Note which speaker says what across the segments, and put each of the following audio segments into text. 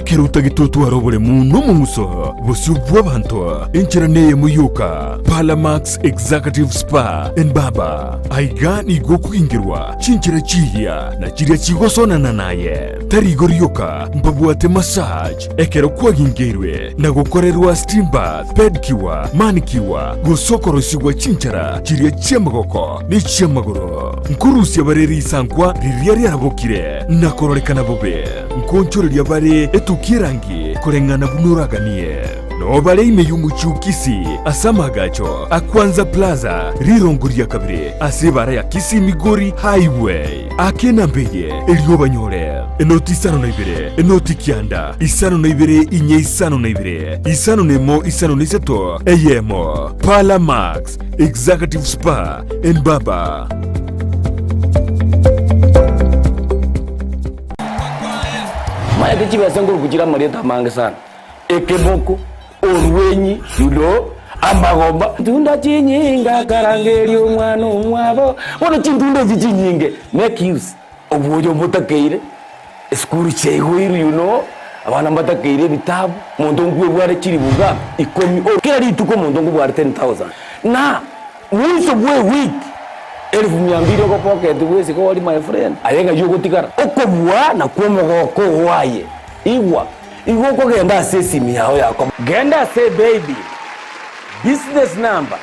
Speaker 1: ekeruta gitutu arobole muno mumuso busubwa bantu enchiraneye muyuka Palamax Executive Spa and Baba aiga nigo kuingirwa chinchira chiya na chiria chigosonana naye tarigoryoka mbabwate massage ekero kwagingirwe na gukorerwa steam bath pedicure manicure gusokorosigwa chinchara chiria chiamagoko ni chiamagoro nkurusia bareri sankwa riria riarabokire na kororekana bobe nkonchoreria bare etukirangi kurengana bunuraganie no bare imeyumuchu Kisii asamagacho akwanza plaza rirongoria kabire asibara ya Kisii Migori highway akena mbeye eliobanyore enoti isano na ibere enoti kianda isano na ibere inye isano na ibere isano nemo isano niseto eyemo Palamax Executive Spa and Baba.
Speaker 2: Maya kichiba sanguru kuchira marieta mange sana ekeboko orwenyi yulo amagomba tunda chinyinga karangeri omwana omwabo bono chintunda chinyinge make use obwojo botakeire skuru chegwiru abana mbatakeire bitabu muntu ngwe bware chiri buga ikomi kila rituko muntu ngwe bware 10,000 na mwiso bwe week 1200 ko pocket wese ko wali my friend ayenga yugo tikara okobwa na kwomogoko waye igwa ko genda sesi mi yao yako genda say baby business number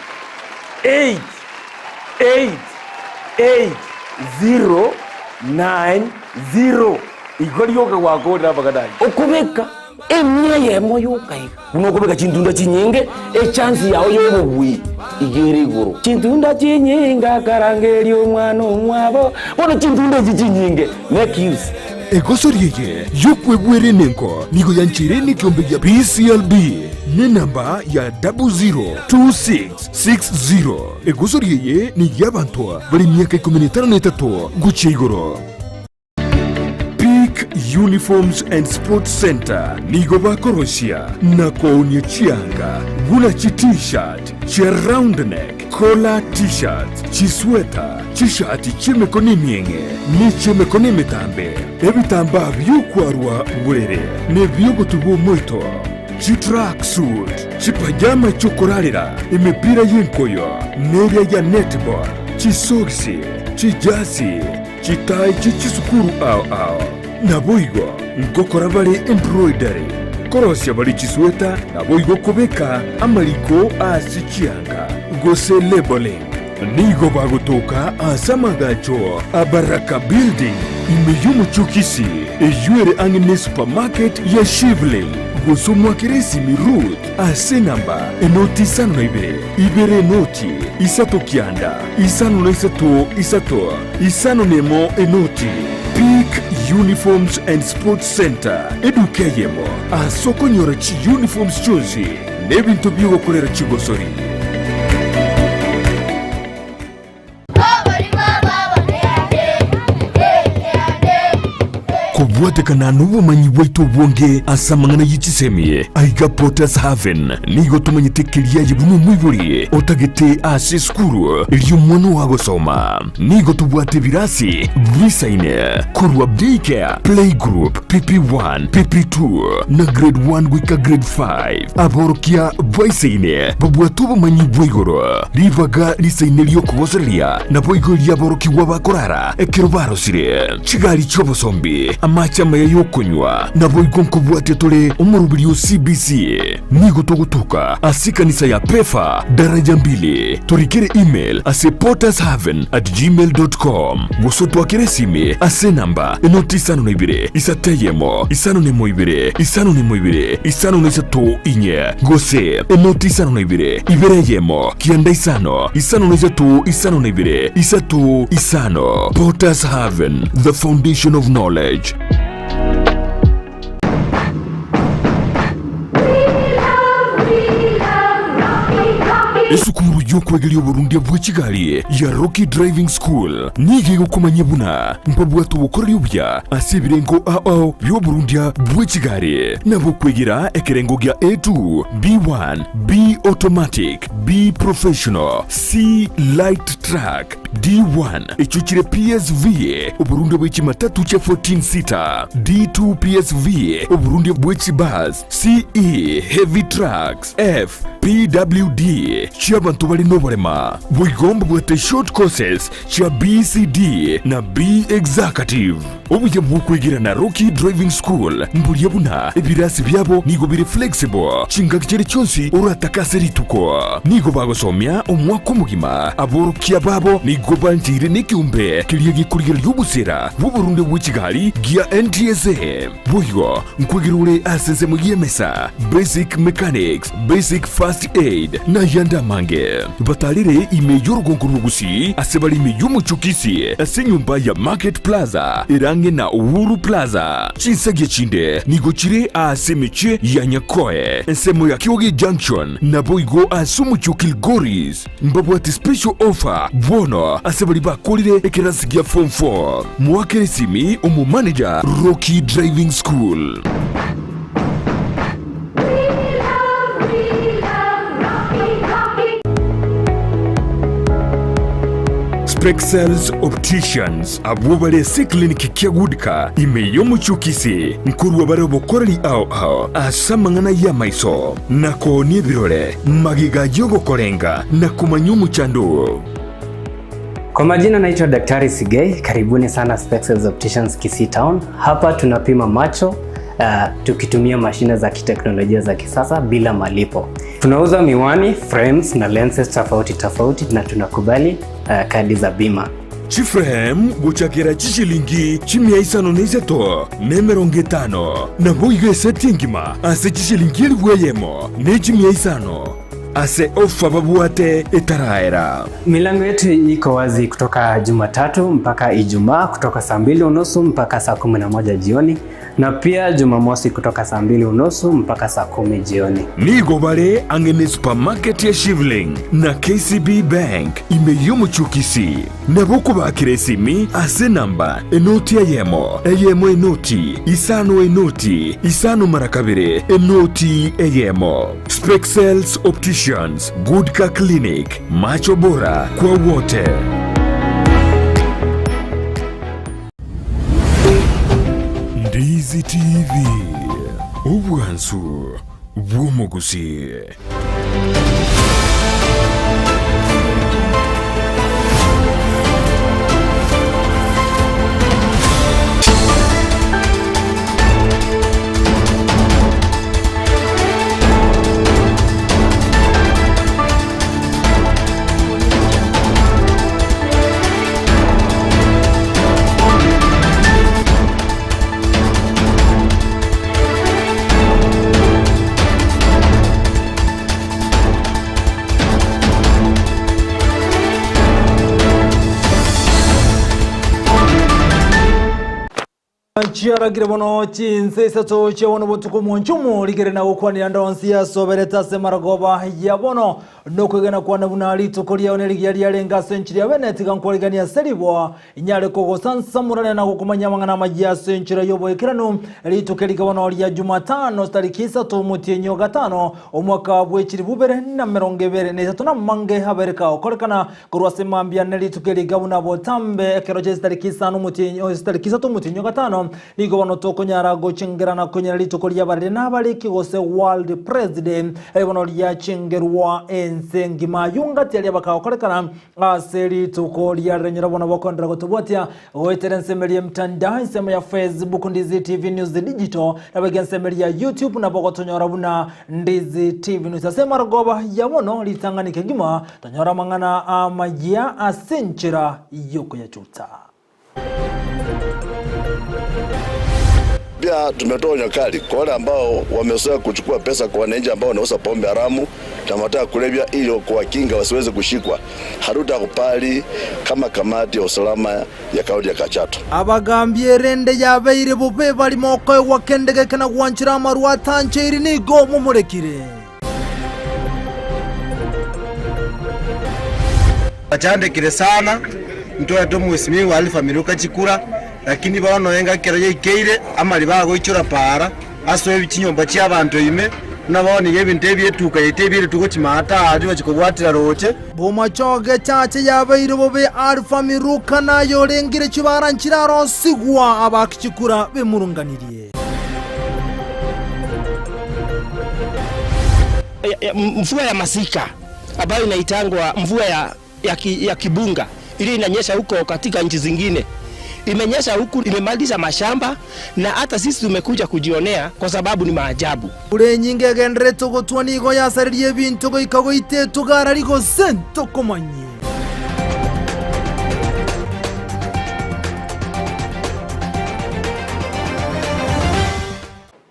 Speaker 2: 888090 igoryoka wako rabagadai okubeka emya yemo yokai unokubeka chintunda chinyinge chance yao yobugwi igere iguru chintunda chinyinga karangeri omwana omwabo bono chintunda chinyinge make use
Speaker 1: egosoriye yokwebwere nenko nigo yanchireni kiombe ya PCLB ni namba ya 002660 egosoriye ni yabantu bari myaka 13 guche igoro Uniforms and Sports Center nigo bakoroshia na kounye chianga gula chi t-shirt chi round neck collar t-shirt chi sweater chi shati chimekoni mienge ni chimekoni mitambe ebitamba byukwarwa bwere ne byogotubo moito chi track suit chi pajama chokorarira imipira y'inkoyo neria ya netball chi soksi chi jasi chi tai chi sukuru ao naboigo ngokora bari embroidery korosya bari chisweta naboigo kubeka amaliko asichianga gose labeling nigo bagotoka asamagacho abaraka building imeyumuchu Kisii eyuere angine supermarket ya Shivling gosomwa kiresi mirut asenamba enoti isano na ibere enoti Isato kianda isano na isato isano nemo enoti Peak Uniforms and Sports Center edukeyemo asoko nyora chi uniforms chonzi nebintu byo gukorera chigosori kubwate kana nubu manyi bwaitu bwonge asamangana yichisemiye aiga Potters Haven nigo tumanyite kiriya yibuno mwiburi otagete ase skuru iliyo mwana wago soma nigo tubwate birasi bisaine kurwa daycare playgroup PP1 PP2 na grade 1 wika grade 5 aborokia bwaisaine babwatu bamanyi bwaigoro rivaga lisaine liyo kugoseria na bwaigo lyaboroki wabakorara ekirobaro sire chigari chobosombi amachama ya yokonywa na boigo nkubwate tole umurubiri CBC nigo togutuka asikanisa ya pefa daraja 2 turikire email ase pottershaven@gmail.com gosoto akiresime ase namba enoti isano na ibire isateyemo isano nemo ibire isano nemo ibire isano na isato inye gose enoti isano na ibire yemo kianda isano na isato isano na ibire isato isano Potters Haven, the foundation of knowledge. esukuru y'okwegerya Burundi bwa Kigali ya Rocky Driving School nige gukomanya buna mpabwatu bukorera ubya asibirengo ao byo Burundi bwa Kigali nabo kwegera ekerengo gya A2 B1 B automatic B professional C light track D1 echuchire PSV Burundi bwa Kimatatu cha 14 seater D2 PSV Burundi bwa Bus CE heavy trucks F PWD cy'abantu bari no barema bwigomba bwate short courses cha BCD na B executive ubuye bwukwigira na Rocky Driving School mburiye buna ibirasi byabo nigo biri flexible cingakire cyonsi uratakase rituko nigo bagosomya umwaka mugima aborukiya babo nigo banjire n'icyumbe kiriye gikurira y'ubusera bu Burundi bwa Kigali gia NTSA buyo nkwigirure asenze mu yemesa basic mechanics basic first aid na yanda mange batalire imeyo Gusii asebali imeyo Kisii asenyumba ya Market Plaza irange na Uhuru Plaza Chinsa gechinde nigochire asemeche ya Nyakoe ensemo ya Kioge Junction na boigo asumucho Kilgoris mbabu ati special offer bono asebali bakolire ekerasi gya form 4 mwakere simi umu manager Rocky Driving School. Spexels Opticians abubale si kliniki kyagudika imeyo Kisii nkuru wabare bokorali ao asamangana ya maiso nako ni birole magiga jogo kolenga na kumanyumu chandu.
Speaker 3: Kwa majina naitwa Daktari Sigei, karibuni sana Spexels Opticians Kisii Town. Hapa tunapima macho tukitumia mashine za kiteknolojia za kisasa bila malipo. Tunauza miwani, frames na lenses tofauti na tunakubali kadi za bima.
Speaker 1: Chiframe guchakira chishilingi chimia isano neiseto nemeronge tano na boige settingima ase chishilingi elweyemo ne chimia isano ase ofa babuate etaraera.
Speaker 3: Milango yetu iko wazi kutoka Jumatatu mpaka Ijumaa kutoka saa 2:30 mpaka saa 11 jioni na pia Jumamosi kutoka saa 2:30 mpaka saa 10 jioni.
Speaker 1: Nigo bare angene supermarket ya Shivling na KCB Bank imeyo Kisii na boko bakire simi ase namba enoti eyemo enoti isano marakabire enoti eyemo. Spexels Opticians, Good Car Clinic, macho bora kwa wote. Ndizi TV, ubwansu bw'omugusi.
Speaker 4: Chiaragire bono Chinsa Isato chewono botuko monchumu ligere na ukwani andonsi ya sobereta se maragoba ya bono nokwegana kwana bunali tukolia oneligi yali yalenga senchiri ya beneti kankoligania seribwa inyale kogo sansamurane na kukumanya mangana majia senchiri yobo ekiranu litukeliga bono ya Jumatano tariki 3 Mutienyo gatano omwaka bwechiri bubere na merongebere ne satuna mange habereka okolekana kurwase mambia nelitukeliga buna botambe ekeroje tariki 5 Mutienyo tariki 3 Mutienyo gatano nigo bono tokonyara gochengerana konyara litukolia barire nabali kigose world president bono lya chengerwa ensengi mayunga tiali abakaokolekana aseri tukolia renyera bono bakondra gotobwatia weterensemelie mtandao nsema ya Facebook Ndizi TV News Digital nabagensemelia YouTube na bogotonyora buna Ndizi TV News asema ragoba ya bono litanganike gima tanyora mangana Amayia asenchira yoko ya chuta.
Speaker 5: Pia tumetoa onyo kali kwa wale ambao wamezoea kuchukua pesa kwa wananchi ambao wanauza pombe haramu na madawa kulevya ili kuwakinga wasiweze kushikwa. Hatutakubali kama kamati ya usalama ya kaunti ya Kachato.
Speaker 4: Abagambye rende yabeire bube bali moko wakendege kana gwanchira maruwa tanchiri ni go mumurekire.
Speaker 6: Twachandikire sana ntoya tomwesimi wa Alpha Miruka chikura lakini bano yenga keraye ikeire amali bago ichura para aso ebichinyomba kya abantu ime nabone yebintu ebyetuka yetebire tuko chimata ajo bakikobwatira roche
Speaker 4: bomachoge chache yabaire bobe Alpha Miruka nayo lengire chibara nchiraro sigwa abakichikura bemurunganirie
Speaker 7: mvua ya masika ambayo inaitangwa mvua ya kibunga ili inanyesha huko katika nchi zingine. Imenyesha huku, imemaliza mashamba na hata sisi tumekuja kujionea kwa sababu ni maajabu.
Speaker 4: Ule nyinge gendreto gotwani go yasaririe bintu go ikago ite tugara liko sento komanyi.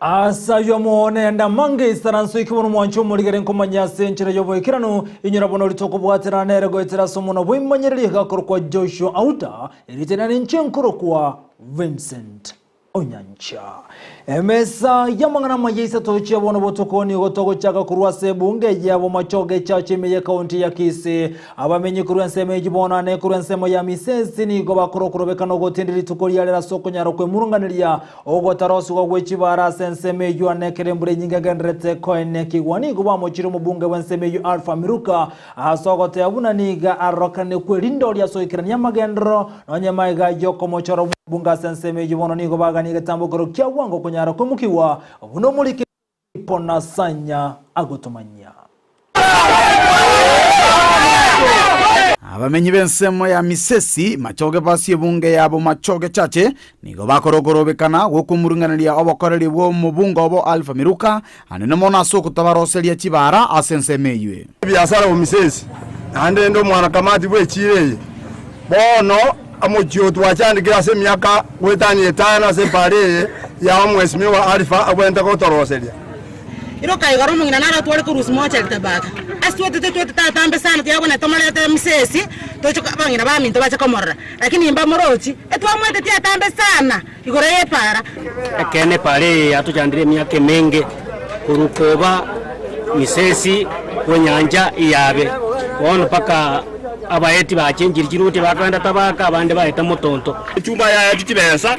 Speaker 4: Asa yomuone ndamange isaranso ikibono mwancho muligere nkomanya senchira yobo ikirano inyurabono litoko bwatira nerego itira somono bwimanyereri gakorwa Joshua Auta eritena ninchenkoro kwa Vincent Onyancha. Emesa yamangana maye Isato chiabono botokoni gotogo chaka kurwa sebunge yabo machoge chache meye kaunti ya Kisii abamenyi kurwa nseme jibona ne kurwa nsemo ya misesi ni goba kurobeka no gotindiri tukori alera soko nyaro kwe murunganiria ogotarosu go gwechibara senseme yu anekerembure nyinga gendrete koene kigwani goba mochiro mubunge wenseme yu Alpha Miruka asogote abuna niga arokane kwelindo lya soikirania magendro nonyamaiga yoko mochoro bunga senseme jibona ni goba ni gatambukoro kya wango kunyara kumukiwa buno mulike pona sanya agotomanya
Speaker 8: abamenyi bensemo ya misesi machoge basi bunge yabo machoge chache nigo bakorogorobekana gokumurunganiria obokoreri bwo mubunga obo Alpha Miruka anene mona soko tabaroseria chibara asensemeywe
Speaker 6: biasara mu misesi ande ndo mwana kamati bwechire bono amojo twachandikira se myaka gwetani etana se pare ya mwesimi wa Alpha agwenda ko toroseria
Speaker 9: iro kai garo mungina nara twale ko rusmo cha tabaka aswete tambe sana tuyabona tomale ta misesi tochuka bangina ba minto bacha komorra lakini imba morochi etwa mwete tia tambe sana igore para
Speaker 7: ekene pare atujandire myaka menge kurukoba misesi Onyancha iyabe wono paka abaeti bachenjira kiruti batwenda tabaka abande baeta mutonto
Speaker 6: chumba ya chibesa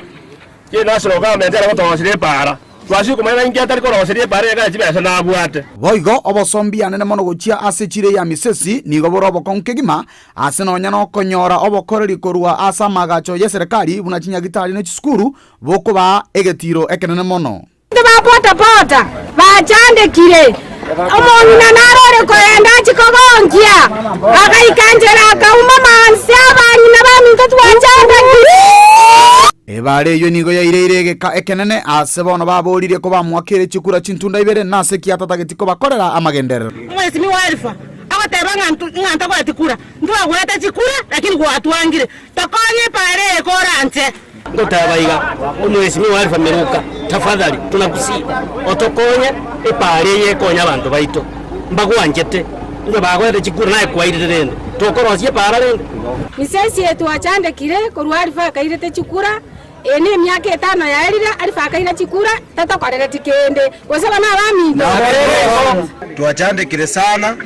Speaker 6: ye national government era gotosire para twashi kumena ingia tari korosire para ya chibesa na abwate
Speaker 8: boigo obosombi anene mono gochia asechire ya misesi nigo borobo konkegima asenonya no konyora obokoreri korwa asa magacho ya serikali buna chinyagitari ne chskuru boko ba egetiro ekenene mono
Speaker 10: bapota pota bachandekire omuntu nanarore koenda chikogongia akaikanjera akauma mansi abanyina baminto twachandekire
Speaker 8: ebare yo nigo ya ireregeka ekenene asebono baboririe ko bamwakire chikura chintunda ibere nase kiatagetiko bakorera amagenderero
Speaker 9: mwesimi wa Alpha abateba nganta kwatikura ndwa gweta chikura lakini gwatwangire takonye pare korante
Speaker 7: ngotabaiga umwesimi wa Alpha Miruka tafadhali tunakusi otokonye epare ye konya abantu baito mbagwanjete ngo bagwete chikura naye kwairerende tokorosie para rende
Speaker 10: misesi yetu achandekire korwa Alpha akairete chikura ene myaka 5 yaerira Alpha akaira chikura tatakorera tikende gosaba na baminto
Speaker 6: twachandekire sana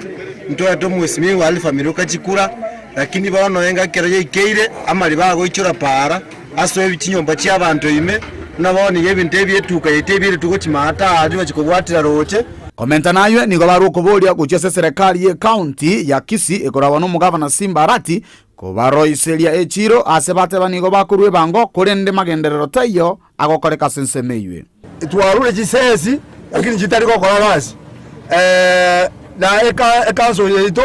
Speaker 6: ntoya tomwesimi wa Alpha Miruka chikura lakini bano yenga keraye ikeire amali bago ichura para aso ebichinyomba kya abantu ime nabone yebintu ebyetuka yetebire tuko chimata ajo bakikobwatira roche
Speaker 8: komenta nayo nigo baruko boria guchese serikali ye county ya Kisii ekoraba no mugavana Simbarati ko baroiseria echiro asebate banigo bakurwe bango kurende magenderero tayo agokoreka sensemeywe
Speaker 6: twarure chisesi lakini chitari kokora basi na ekanso yeito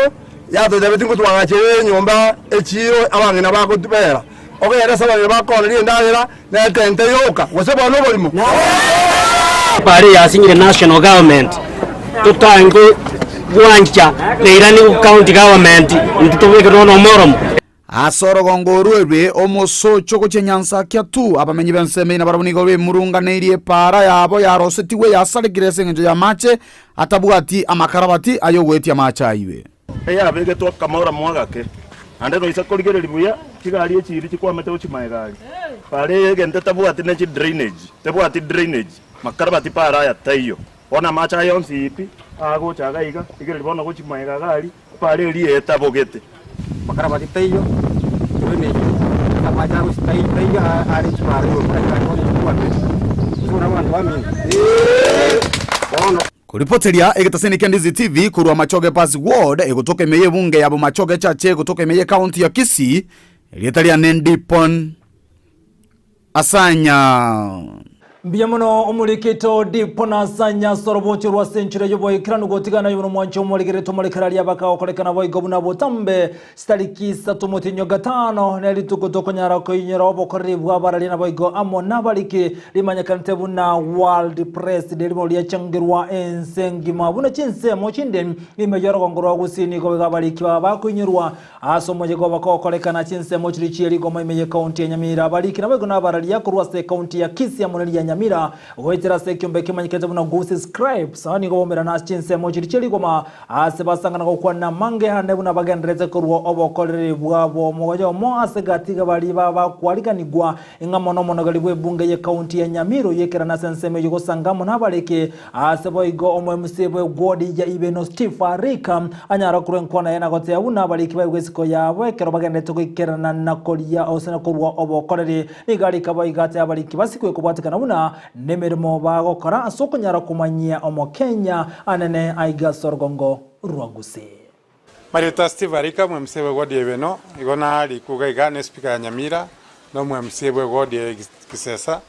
Speaker 6: yato dabeti ngo twangachere nyomba echiro abangina bako tubera ogera sabanye bako ri ndabera na tente yoka waseba no bolimo
Speaker 7: pare yasinyire national government tutange gwancha leirani county government ntutubike no morom
Speaker 8: asoro gongorwe omoso choko chenyansa kya tu abamenyi benseme na barabunigo be murunganirie para yabo yarosetiwe yasalikire sengenjo ya mache atabwati amakarabati ayogweti amacha iwe
Speaker 6: eya bege to kamora mwagake ande no isa koligere libuya kigali echiri chikwamete uchimaegali pare gente tabwati ne drainage makarabati para ya tayo ona macha yonsi ipi ago chaga iga igere bona kuchimaega gali pare lieta bogete
Speaker 11: makarabati tayo tuene sama jaru tayo ari chmaru kwa sura wantu wami
Speaker 8: kuripoteria egetaseni kia Ndizi TV kurwa Machoge Pass Ward egutoka meye bunge yabo Machoge chache gutoka meye county ya Kisii elietaria Nendipon Asanya
Speaker 4: Biamono omurikito dipona sanya sorobocho rwa century yoboye kirano gotigana yono mwancho omurigere tomurikara lya baka okolekana boy gobuna botambe stariki 3 neli tukuto nyara ko yinyero bokoribwa barali na boy go amo nabaliki limanya kantebu na world press delimo lya changirwa ensengi mabuna chinse mochinde imejoro ngoro gusini ko gabaliki baba kunyirwa asomoje go baka okolekana chinse mochirichi eliko maimeje county ya Nyamira baliki na boy go na barali ya kurwa se county ya Kisii ya Nyamira wetera sekyombe kimanyikete buna Gusii scribes ani gomera na Chinsa mochiricheli goma asebasangana ko na mange hande buna bagendreze kurwo obokorere bwabo mogojo mo asegatiga bali baba kwalikanigwa ingamono monogalibwe bunge ye county ya Nyamiro yekera na senseme yugo sangamo nabaleke aseboigo omwe musebwe godi ya ibeno Steve Arika anyara kurenkona yana gote abuna baliki bagwesiko yabo kero bagendete ko ikerana na kolia osena kurwo obokorere nigali kabaigate abaliki basikwe kubatikana buna nemerimo bagokora asoko nyara kumanyia omo Kenya anene aiga sorgongo rwagusi
Speaker 12: Marita Steve Arika mwemsebe godi ebeno igona ali kugaiga ne speaker ya Nyamira no mwemsebe godi kisesa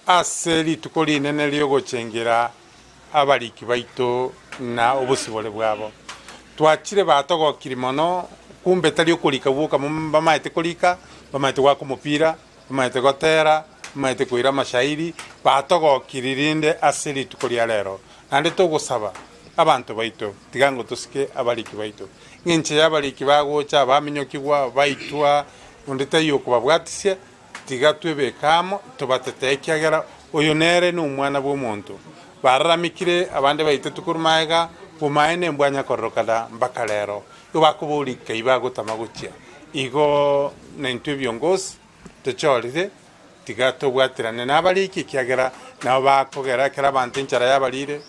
Speaker 12: aseli tukoli nene lyogo chengera abaliki baito na obusibole bwabo twachire batogo kirimono kumbe tali okulika buka bamaite kolika bamaite kwa kumupira bamaite gotera maite kuira mashairi batogo kiririnde asili tukolia lero nande togusaba abantu baito tigango tusike abaliki baito nginche yabaliki bagocha baminyokigwa baitwa undete yoko babwatisye tigatwebe kamo tobatetekiagera oyo nere n'umwana bw'omuntu bararamikire abande baite tukurumaiga bumaene mbwanya korokada mbakalero yobakubulika ibagotamaguchya igo naintwe byongozi techolire tigato bwatirane nabaliki kiagera nabo bakogera kera bantinchara yabalire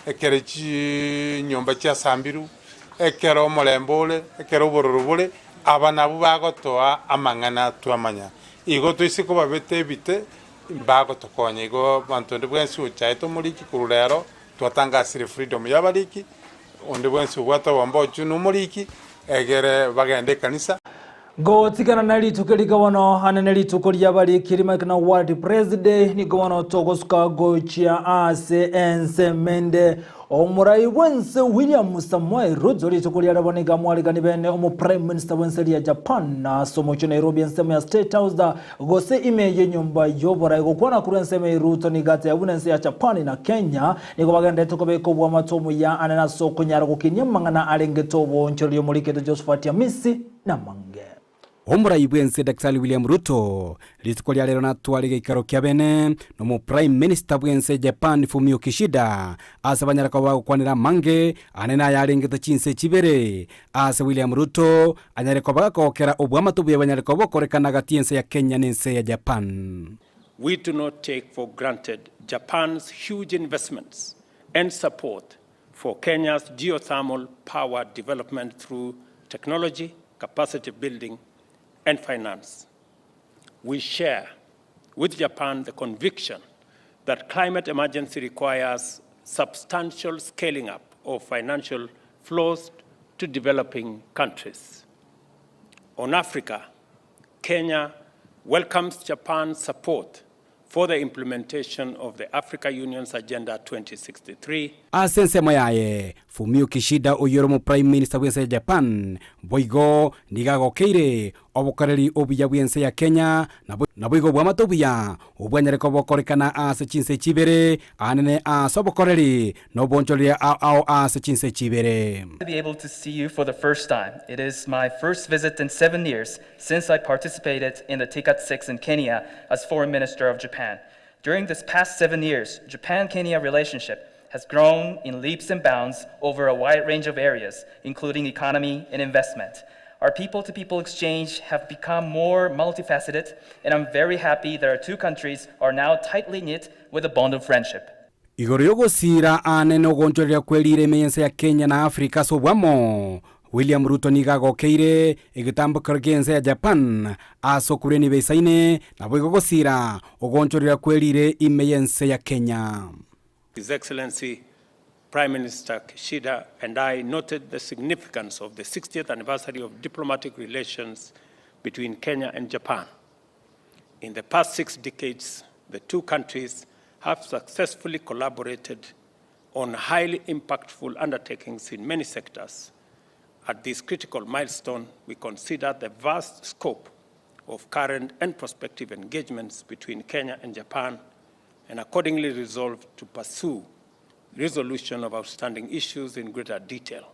Speaker 12: ekere nyomba kya sambiru ekero molembole ekero bororubule abana bubagotoa amangana twamanya igo twisiko babete bite bagotokonya igo bantonde bwensi uchaito muliki kurulero twatanga siri freedom yabaliki onde bwensi bwata wambochu numuliki egere bagende kanisa
Speaker 4: Go tigana na litukeli wano hanene litukoli yabali kirima kana world president ni gawano togosuka gochia ase ense mende omurai wense William Samoei Ruto litukoli yaraboneka mwaligani bene omu prime minister wense ya Japan na somo cho Nairobi ensema ya State House da gose imeje nyumba yobora gokwana kuri ensema Ruto ni gate abunense ya Japan na Kenya ni gobagande tokobeko bwa matomu ya anana soko nyara gokinya mangana alengetobo ncholiyo muliketo Josephat ya misi na mange
Speaker 13: Omurai bwense Dr. William Ruto litukolia lero na tualige ikaro kya bene no mu prime minister bwense Japan Fumio Kishida asa banyara kwa kwanira mange anena yalengeta Chinsa chibere asa William Ruto anyare kwa bakokera obwama tubuye banyare kwa bokorekana gatiense ya Kenya nense ya Japan.
Speaker 14: We do not take for granted Japan's huge investments and support for Kenya's geothermal power development through technology, capacity building and finance. We share with Japan the conviction that climate emergency requires substantial scaling up of financial flows to developing countries. On Africa, Kenya welcomes Japan's support for the implementation of the Africa Union's Agenda 2063.
Speaker 13: Asense mayaye Fumio Kishida oyoromo prime minister wense Japan boigo nigago keire obokareri obiya wense ya Kenya na boigo bwa matobiya obwanyare ko bokorekana ase Chinsa chibere anene asobokoreri no boncholia ao ase Chinsa chibere.
Speaker 15: To be able to see you for the first time. It is my first visit in 7 years since I participated in the TICAD 6 in Kenya as Foreign Minister of Japan. During this past 7 years, Japan-Kenya relationship has grown in leaps and bounds over a wide range of areas, including economy and investment. Our people-to-people exchange have become more multifaceted, and I'm very happy that our two countries are now tightly knit with a bond of friendship.
Speaker 13: Igoro yogo sira anene ogoncholia kwelire meyense ya Kenya na Afrika sobwamo William Ruto nigagokeire igitambuko gense ya Japan asokure beisaine na bwigogosira ogonchorera kwelire imeyense ya Kenya.
Speaker 14: His Excellency Prime Minister Kishida and I noted the significance of the 60th anniversary of diplomatic relations between Kenya and Japan. In the past 6 decades, the two countries have successfully collaborated on highly impactful undertakings in many sectors. At this critical milestone, we consider the vast scope of current and prospective engagements between Kenya and Japan and accordingly resolved to pursue resolution of outstanding issues in greater detail.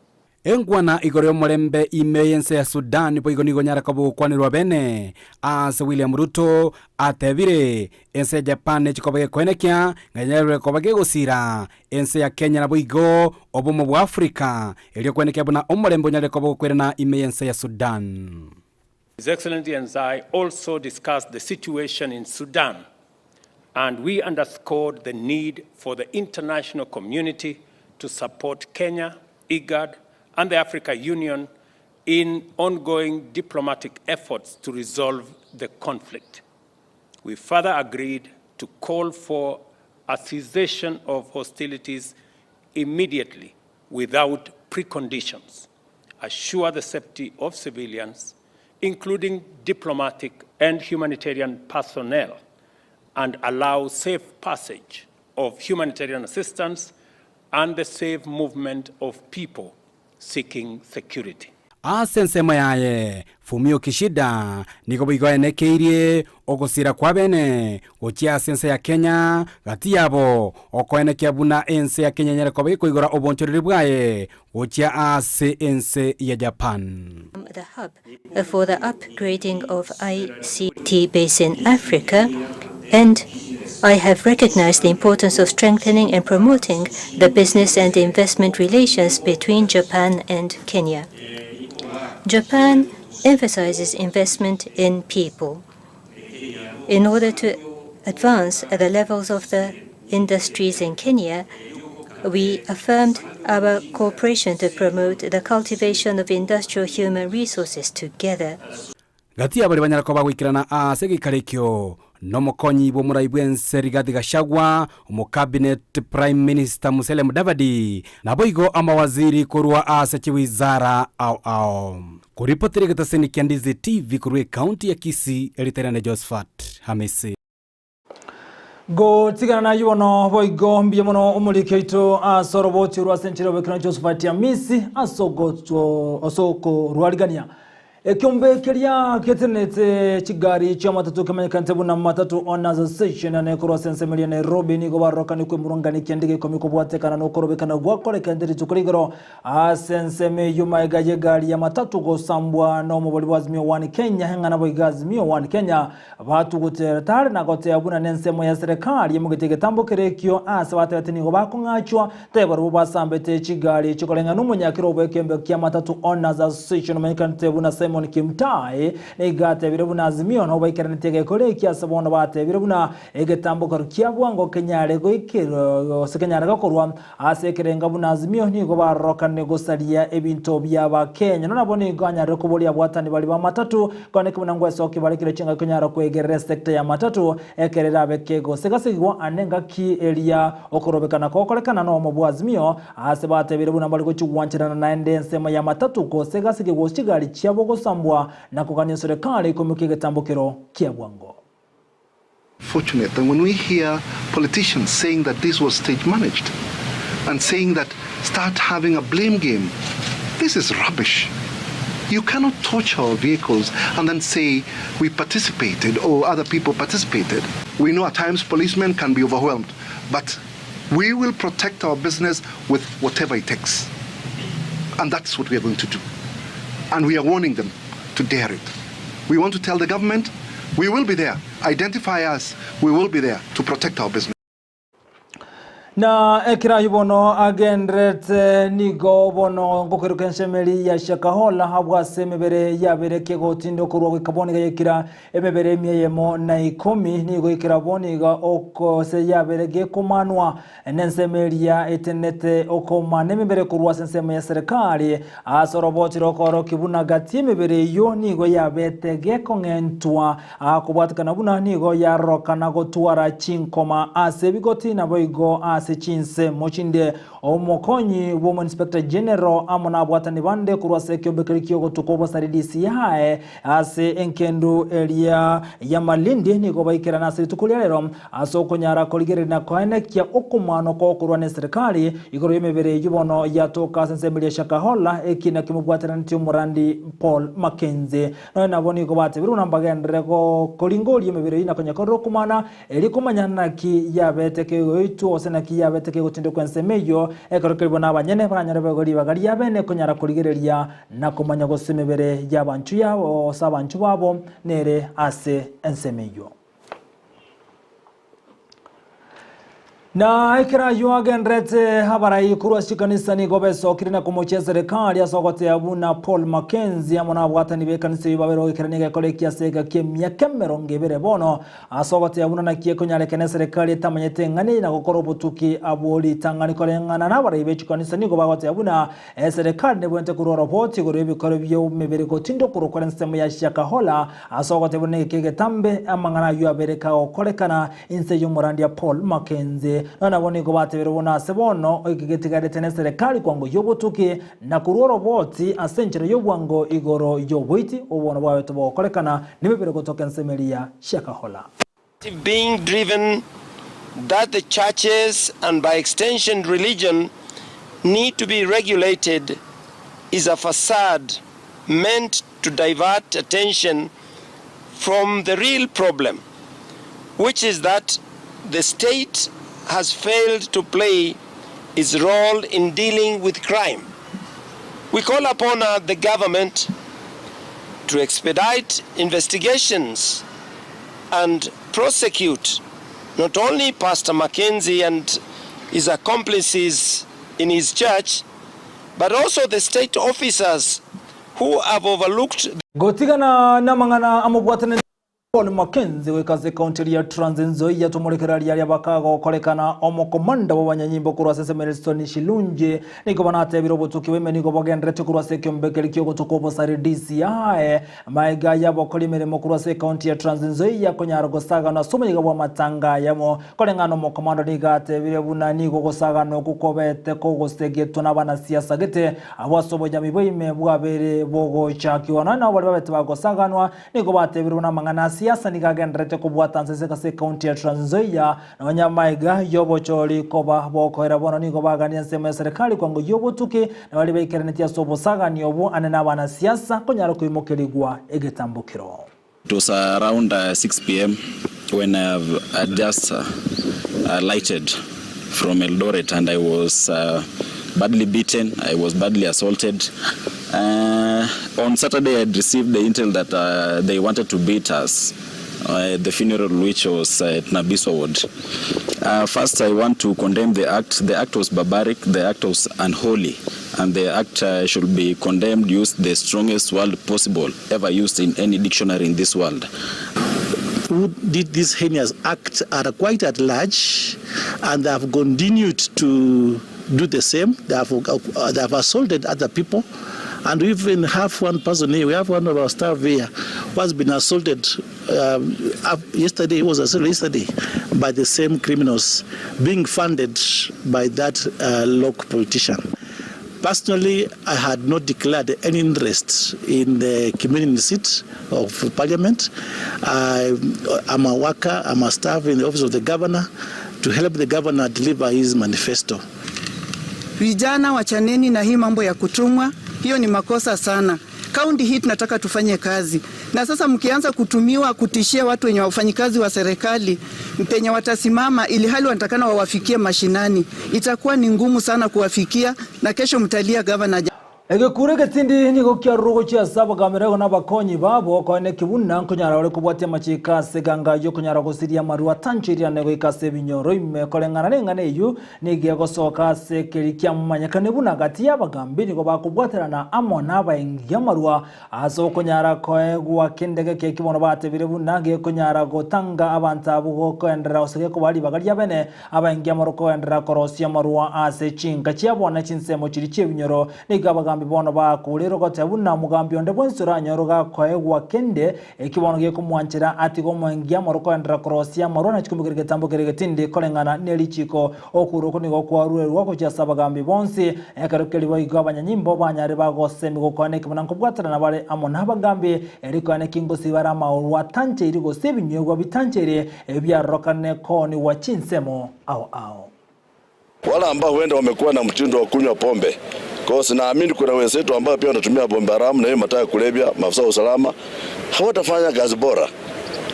Speaker 13: Engwana igoreo morembe imeyense ya Sudan po igonigo nyara kabu kwanirwa bene as William Ruto atebire ense ya Japan chikobage kwenekya nganyarwe kobage gosira ense ya Kenya na boigo obomo bwa Africa elio kwenekya buna omorembe nyare kobo kwerena imeyense ya Sudan.
Speaker 14: His Excellency and I also discussed the situation in Sudan, and we underscored the need for the international community to support Kenya, IGAD, and the Africa Union in ongoing diplomatic efforts to resolve the conflict. We further agreed to call for a cessation of hostilities immediately without preconditions, assure the safety of civilians, including diplomatic and humanitarian personnel, and allow safe passage of humanitarian assistance and the safe movement of people seeking security.
Speaker 13: Asense mayaye Fumio Kishida niko bigoenekeirie ogosira kwa bene gochia sense ya Kenya gati yabo okoenekia buna ense ya Kenya nyere kobe koigora obonchorere bwaye gochia ase ense ya Japan.
Speaker 16: The hub for the upgrading of ICT base in Africa, and I have recognized the importance of strengthening and promoting the business and investment relations between Japan and Kenya. Japan emphasizes investment in people. In order to advance the levels of the industries in Kenya, we affirmed our cooperation to promote the cultivation of industrial human resources together.
Speaker 13: Gati abali banyarakoba gwikirana ase gikarekyo no mukonyi bo muraibwense Rigathi Gachagua mu cabinet prime minister Musalia Mudavadi na boigo amawaziri kurwa ase chiwizara au kuripotire gataseni kia Ndizi TV kurwe county ya Kisii eliterane Josephat Hamisi.
Speaker 4: Go tigana na yuono boigo mbiye mono umulikeito asoroboti rwa senchiro bekana Josephat Hamisi asoko rwaligania ekyombe kelia ketenete chigari cha matatu kamenyekante buna matatu owners association na ekoro sense melia Nairobi ni go baroka ni kwe murungani kendege komiko bwatekana no korobekana gwakore kendere tukurigoro sense me yuma egaje gari ya matatu go sambwa no mobali wazimio 1 Kenya henga na boigazimio 1 Kenya batu guteretare na gote abuna nense mo ya serikali yemugitege tambokerekyo asabate ni go bakungachwa tebaro basambete chigari chikolenga numunyakiro bwekembe kya matatu owners association menyekante buna Kimtae negate birabuna azimio no baikirana tege kore kiasabona bate birabuna egetambuka rukiabwango Kenyare goikiro sekenyara gakorwa asekerenga buna azimio ni go baroka negosalia ebinto byaba Kenya nona bone ganyare kubolia bwatani bali ba matatu kone kubunangwa soki balikire chinga Kenyara kwegere sector ya matatu ekerera bekego segasigwa anenga ki elia okorobekana kokolekana no mobwazimio asebate birabuna baliko chiwanchirana na endensema ya matatu ko segasigwa chigali chiabo sambwa na kugania serikali kumukige tambukiro kia bwango.
Speaker 17: Fortunate that when we hear politicians saying that this was stage managed and saying that start having a blame game, this is rubbish. You cannot torture our vehicles and then say we participated or other people participated. We know at times policemen can be overwhelmed, but we will protect our business with whatever it takes. And that's what we are going to do. And we are warning them to dare it. We want to tell the government, we will be there. Identify us, we will be there to protect our business.
Speaker 4: Na ekira yubono agendret nigo bono ngokeruka nshemeli ya shakahola habwa semebere yabere kego tindo kurwa kaboni ga yekira emebere emiyemo na 10 nigo ikira boni ga oko se yabere ge komanwa nensemeli ya etenete okoma nemebere kurwa senseme ya serikali asoroboti rokoro kibuna gati emebere yo nigo yabete ge kongentwa akubwatikana buna nigo yarokana gotwara chinkoma asebigoti naboigo Chinsa mochinde omokonyi woman inspector general amona bwatani bande kurwase kyobekirikyo gotukobo saridisi yae ase enkendu elia ya malindi niko baikira na situkulero asokonyara koligerina koenekia okumano ko kurwane serikali igoro yemebere yubono yatoka sensemeli shakahola ekina kimubwatana ntyo murandi Paul Mackenzie no naboni ko bate biruna mbagendere ko kolingoli yemebere ina konya korokumana elikomanyana ki yabeteke oitu osena ki yabeteke gutindo kwensemeyo ekorokeribo nabanyene baranyara bagori bagari yabene konyara kurigereria na komanya gosemebere y'abantu yabo sabantu babo nere ase ensemeyo na ikira yuagendrete habarai kurwa shikanisa ni gobeso kirina kumochia serikali asogote abuna Paul Mackenzie amona bwatani bekanise yubabero ikiraniga kolekia sega kemya kemeronge bere bono asogote abuna na kieko nyale kene serikali tamanyete ngani na gokoro butuki aboli tangani kolengana na barai bechikanisa ni gobagote abuna serikali ne bwente kuro roboti gore bikoro byo mebere ko tindo kuro kolensemo ya shakahola asogote bune kege tambe amangana yuabereka okolekana inse yumurandi ya Paul Mackenzie na boni ko batebero bona sebono okigetigade tene serikali kwango yobotuke na kuroro boti asenjere yobwango igoro yobwiti obona bwawe tobo kolekana nimebere gotoka nsemelia shakahola
Speaker 7: being driven that the churches and by extension religion need to be regulated is a facade meant to divert attention from the real problem, which is that the state has failed to play its role in dealing with crime. We call upon the government to expedite investigations and prosecute not only Pastor Mackenzie and his accomplices in his church, but also the state officers who have overlooked.
Speaker 4: Gotigana namangana amubwatane Paul Mackenzie wekaze county ya Trans Nzoia tumulekera ya bakago kolekana omokomanda wabanyanyimbo kurwa sesemelstone shilunje niko banate birobotuki weme niko bagendrete kurwa sekyembekeli kyo gotokobo sari DCI maiga yabo kolimeremo kurwa se county ya Trans Nzoia konyaro gosaga na somenyiga bwa matanga yamo kolengano mokomanda nigate birebuna niko gosaga no kukobete ko gosegeto nabana siasa gete abasobo jamibo ime bwabere bogo chakiwana na wali babete bagosaganwa niko bate biruna mangana siasa nikagendrete kubwata nseseka se county ya Trans Nzoia na wanyamaiga yobocholi koba bokoera bono niko bagania nsema serikali kwango yobotuke na wali bekerenetia sobo saga nyobo anena bana siasa konyaro kuimokeligwa egetambukiro.
Speaker 18: It was around 6 p.m. when I just alighted from Eldoret and I was badly beaten. I was badly assaulted. On Saturday, I had received the intel that they wanted to beat us at the funeral, which was at Nabiso Ward. First, I want to condemn the act. The act was barbaric, the act was unholy, and the act should be condemned, used the strongest word possible ever used in any dictionary in this world.
Speaker 19: Who did this heinous act are quite at large, and they have continued to do the same. They have assaulted other people. And we even have one person here, we have one of our staff here who has been assaulted yesterday, he was assaulted yesterday by the same criminals being funded by that local politician. Personally, I had not declared any interest in the community seat of parliament. I'm a worker, I'm a staff in the office of the governor to help the governor deliver his manifesto.
Speaker 20: Vijana wachaneni na hii mambo ya kutumwa. Hiyo ni makosa sana. Kaunti hii tunataka tufanye kazi. Na sasa mkianza kutumiwa kutishia watu wenye wafanyikazi wa serikali penye watasimama ili hali wanatakana wawafikie mashinani. Itakuwa ni ngumu sana kuwafikia na kesho mtalia governor.
Speaker 4: Egekure getindi niko kiarugo chia saba kamerego na bakonyi babo kone kibuna kunyara ole kubwatia machika seganga yo kunyara gosiria marua tanchiria nego ikase binyoro ime kolengana nengane yu nige gosoka sekerikia mumanyakane buna gati yabagambi niko bakubwatira na amona baingia marua aso kunyara koegwa kendege ke kibono batebire buna ge kunyara gotanga abantu abugo koendera osege kubali bagalia bene abaingia maroko endera korosia marua ase chinga chiabona chinsemo chirichie binyoro niga bibono ba kulero ko tabuna mugambi onde bonsura nyoroga koegwa kende ekibono ge kumwanchira atigo mwangia moroko endra krosia morona chikumugirige tambo gerege tindi kolengana nelichiko okuru kunigo kwa ruerwa ko cha sabagambi bonsi ekarukeli boigo abanyanyimbo banyare bagosemi go kone kibona nkubwatana na bale amona bagambi erikone kingosi barama olwa tanche irigo sebinyegwa bitanchere ebya rokane koni wa chinsemo ao
Speaker 5: wala ambao huenda wamekuwa na mtindo wa kunywa pombe. Kwa hiyo naamini kuna wenzetu ambao pia wanatumia pombe haramu na hiyo mataka kulevya, maafisa wa usalama hawatafanya kazi bora.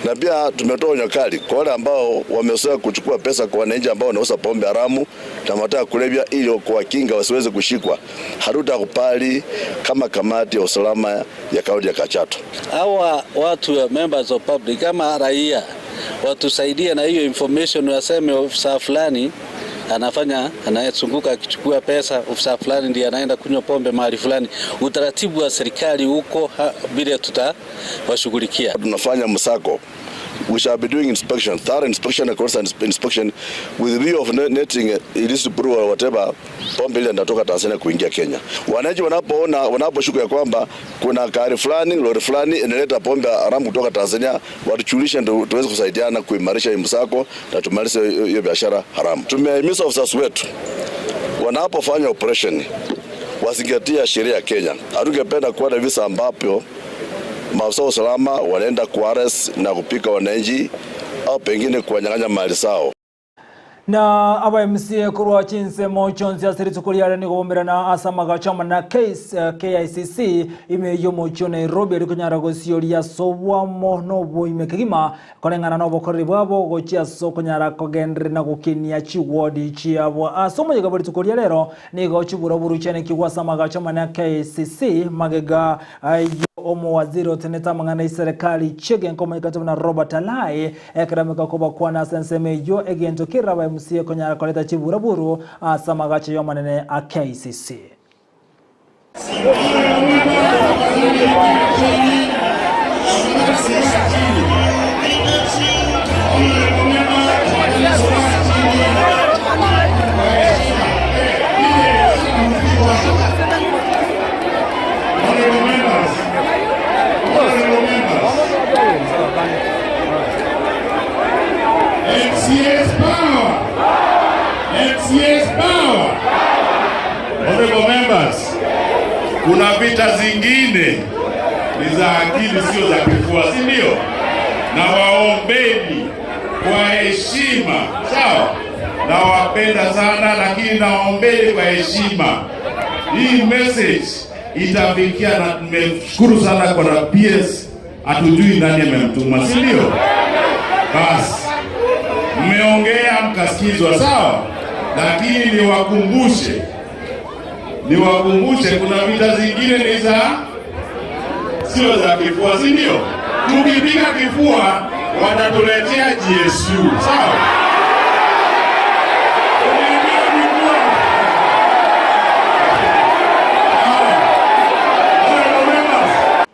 Speaker 5: Na pia tumetoa onyo kali kwa wale ambao wamezoea kuchukua pesa kwa wananchi ambao wanauza pombe haramu na mataka kulevya ili kuwakinga wasiweze kushikwa. Hatutakubali kama kamati ya usalama ya kaunti ya Kachato.
Speaker 21: Hawa watu wa members of public kama raia watusaidie na hiyo information, waseme ofisa fulani anayezunguka akichukua pesa, ofisa fulani ndiye anaenda kunywa pombe mahali fulani. Utaratibu wa serikali huko bila tutawashughulikia.
Speaker 5: Tunafanya msako. We shall be doing inspection, thorough inspection and cross inspection with view of netting illicit brew or whatever pombe ile inatoka Tanzania kuingia Kenya. Wananchi wanaposhuku ya kwamba kuna gari fulani, lori fulani inaleta pombe haramu kutoka Tanzania, watujulishe ndio tuweze kusaidiana kuimarisha msako na tumalize hiyo biashara haramu. Tumehimiza officers wetu wanapofanya operation wazingatie sheria ya Kenya. Hatungependa kuona visa ambapo maafisa wa usalama wanaenda kuarrest na kupika wananchi au pengine kuwanyang'anya mali zao.
Speaker 4: Na aba MCA kurwa Chinsa mochonzi asiri tukuliare ni gombera na asamaga chama na KICC imeyo mocho Nairobi arikunyara gosiyoria sobwa mono bo imekegima konengana no bokori bwabo gochia sokonyara kogendre na gukinia chiwodi chiabo asomo yiga bari tukulia rero ni gochibura buru chene kigwa samaga chama na KICC magega omo waziri oteneta mangana serikali chege ngoma ikatoba na Robert Alai ekrameka koba kwana senseme yo egento kiraba MCA konyara koleta chibura buru samagache yo manene a KCC.
Speaker 22: Honorable members, kuna vita zingine ni za akili sio za kifua, si ndio? Na waombeni kwa heshima, sawa? Na wapenda sana lakini naombeni kwa heshima. Hii message itafikia na tumeshukuru sana kwa PS, hatujui nani amemtuma, si ndio? Basi mmeongea mkasikizwa, sawa? Lakini niwakumbushe kuna vita zingine ni za sio za kifua, si ndio? Tukipiga kifua watatuletea GSU, sawa?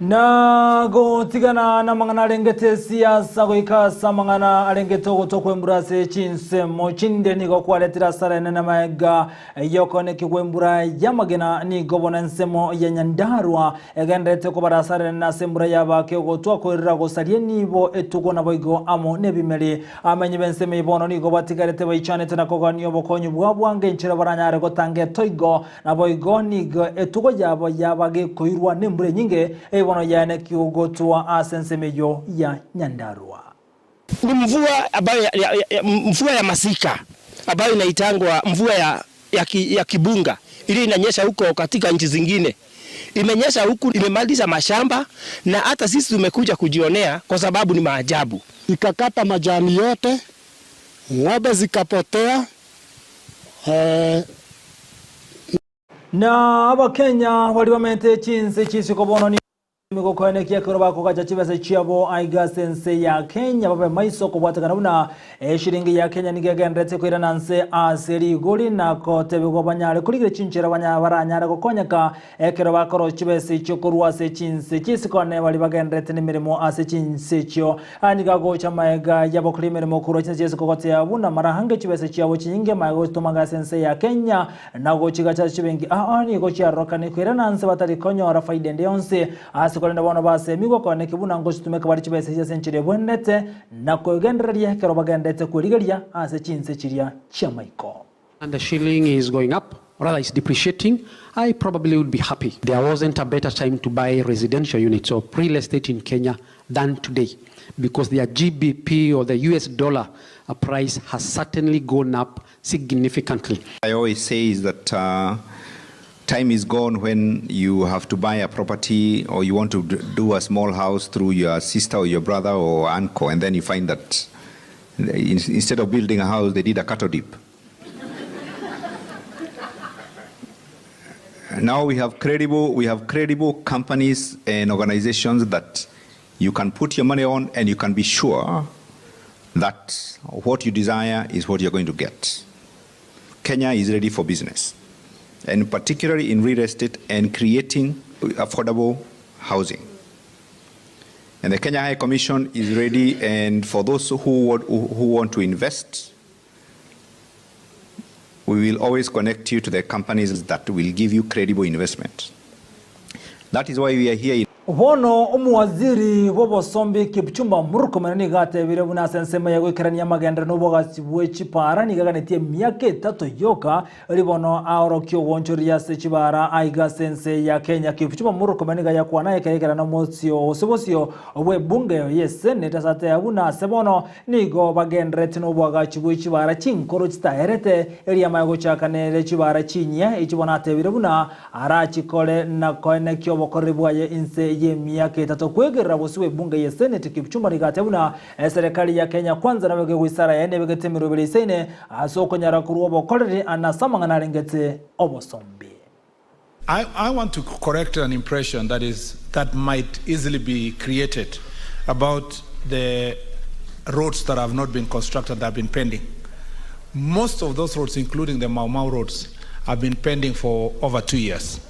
Speaker 4: Na go tigana na mangana alengete siasa goikasa mangana alengeto gotokwembura se Chinsa mochinde ni go kwaletira sara na maega yokone kikwembura yamagena ni governance mo ya Nyandarua egendete ko barasara na sembura yabake gotwa ko irago sarie nibo etugo na boigo amo nebimeli amenye benseme ibono ni go batigarete baichane tena ko ganyo bokonyu bwabwange nchira baranyare gotange toigo na boigo ni go etugo yabage koirwa nembure nyinge bono yana kiogotwa asensemeyo ya Nyandarua.
Speaker 7: Ni mvua ya masika ambayo inaitangwa mvua ya kibunga, ili inanyesha huko katika nchi zingine. Imenyesha huku, imemaliza mashamba na hata sisi tumekuja kujionea kwa sababu ni maajabu.
Speaker 23: Ikakata majani yote, ng'ombe zikapotea.
Speaker 4: Na abakenya wali bamente Chinsa kisikobono ni migokone kia kuroba ko kacha chibese chiabo aiga sense ya Kenya babe maiso ko bwatakana buna shilingi ya Kenya nigegendete ko irananse aseri goli na ko tebego banyale kuligire chinchera baranyara ko konyaka ekeroba ko chibese chokurwa se Chinsa kisikone bali bagendete ni mirimo ase Chinsa chyo aniga go chamaega yabo kuli mirimo kuro Chinsa ko kote abuna marahange chibese chiabo chinyinge mago tumaga sense ya Kenya na go chigacha chibengi ani go chiaroka ni ko irananse batari konyora faide ndionse kolenda bono base migo ko nekibuna ngo chitumeka bari chibese cya century bwendete na ko genderia kero bagendete kurigeria ase Chinsa chiria chamaiko.
Speaker 1: And the shilling is going up, or rather it's depreciating, I probably would be happy. There wasn't a better time to buy residential units or real estate in Kenya than today, because their GBP or the US dollar price has certainly gone up significantly.
Speaker 2: I always say is that time is gone when you have to buy a property or you want to do a small house through your sister or your brother or uncle, and then you find that instead of building a house, they did a cattle dip. Now we have credible companies and organizations that you can put your money on, and you can be sure that what you desire is what you're going to get. Kenya is ready for business, and particularly in real estate and creating affordable housing. And the Kenya High Commission is ready, and for those who want to invest, we will always connect you to the companies that will give you credible investment. That is why we are here.
Speaker 4: Wono umuwaziri w'obosombi Kipchumba Murkomen gate bire buna sensema ya gwikarania magenda n'uboga sibwe para ni gaganitie myake 3 yoka ribono aorokyo wonchoria se chibara aiga sense ya Kenya. Kipchumba Murkomen ga yakwa naye kerekera na mosio osibosio obwe bunge yese netasate yabuna sebono nigo bagendrete n'uboga chibwe chibara chinkoro chitaherete eri amago chakanere chibara chinya ichibona tebire buna arachikole na koene kyo bokoribwaye inse ye miaka 3 kwegera bosiwe bunge ye Senate. Kipchumba rigatebuna serikali ya Kenya kwanza nabege wisara yene begetemiro bilisene asoko nyara kuruobo kolere anasamanga narengete obosombi.
Speaker 3: I want to correct an impression that might easily be created about the roads that have not been constructed, that have been pending. Most of those roads, including the Mau Mau roads, have been pending for over 2 years.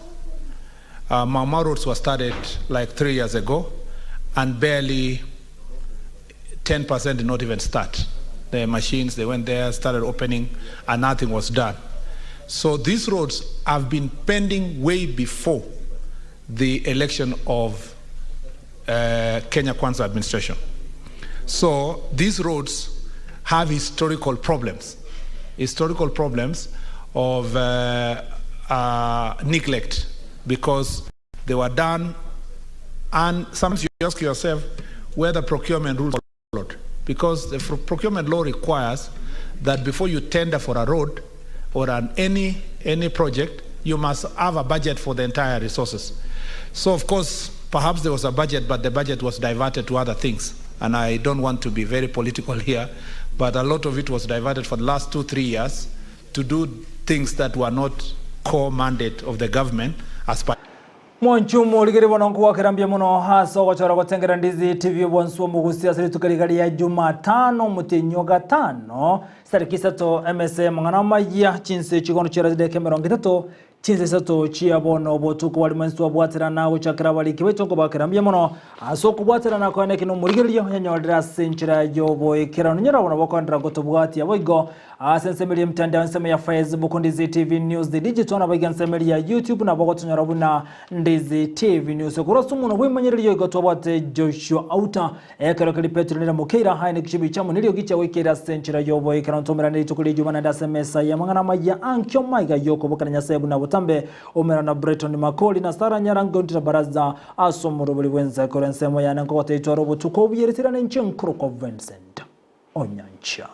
Speaker 3: Mau Mau roads were started like 3 years ago, and barely 10% did not even start. The machines, they went there, started opening, and nothing was done. So these roads have been pending way before the election of Kenya Kwanza administration. So these roads have historical problems of neglect, because they were done, and sometimes you ask yourself where the procurement rules followed, because the procurement law requires that before you tender for a road or any project, you must have a budget for the entire resources. So of course, perhaps there was a budget, but the budget was diverted to other things. And I don't want to be very political here, but a lot of it was diverted for the last 2-3 years to do things that were not core mandate of the government.
Speaker 4: Mwanchumu ligeri wanongu wa kirambia muno haso wachora kutengera Ndizi TV wansuwa mugusia siri tukarigari ya Jumatano mutinyoga 5 sari Isato MSA mangana Amayia Chinsa chikono chira zideke mirongo 3 Chinsa Isato chiabono botuko wali mwensu wa buatira na uchakira wali kiwetongo bakirambia muno aso kubuatira na kwa nekino murigiriyo yanyoldira senchira yobo ikira nunyera wana wakandra gotobuati ya boigo sensemeli mtandao nsema ya Facebook Ndizi TV News the digital na bagian semeli ya YouTube na bogo tunyarabuna Ndizi TV News kurasumu no bwimanyiriyo igotobate Joshua Auta ekero kali Petro nira mukira haine kishibi chamu niliyo gicha wikira senchira yobo ikira ntomera nili tukuli jumana nda semesa ya mangana Amayia ankyo maiga yoko bokanya sebu na butambe omera na Breton Makoli na Sara Nyarango ndira baraza asomuro buli wenza korensemo ya nango wate itwaro butuko byeretirana nchi nkruko Vincent Onyancha.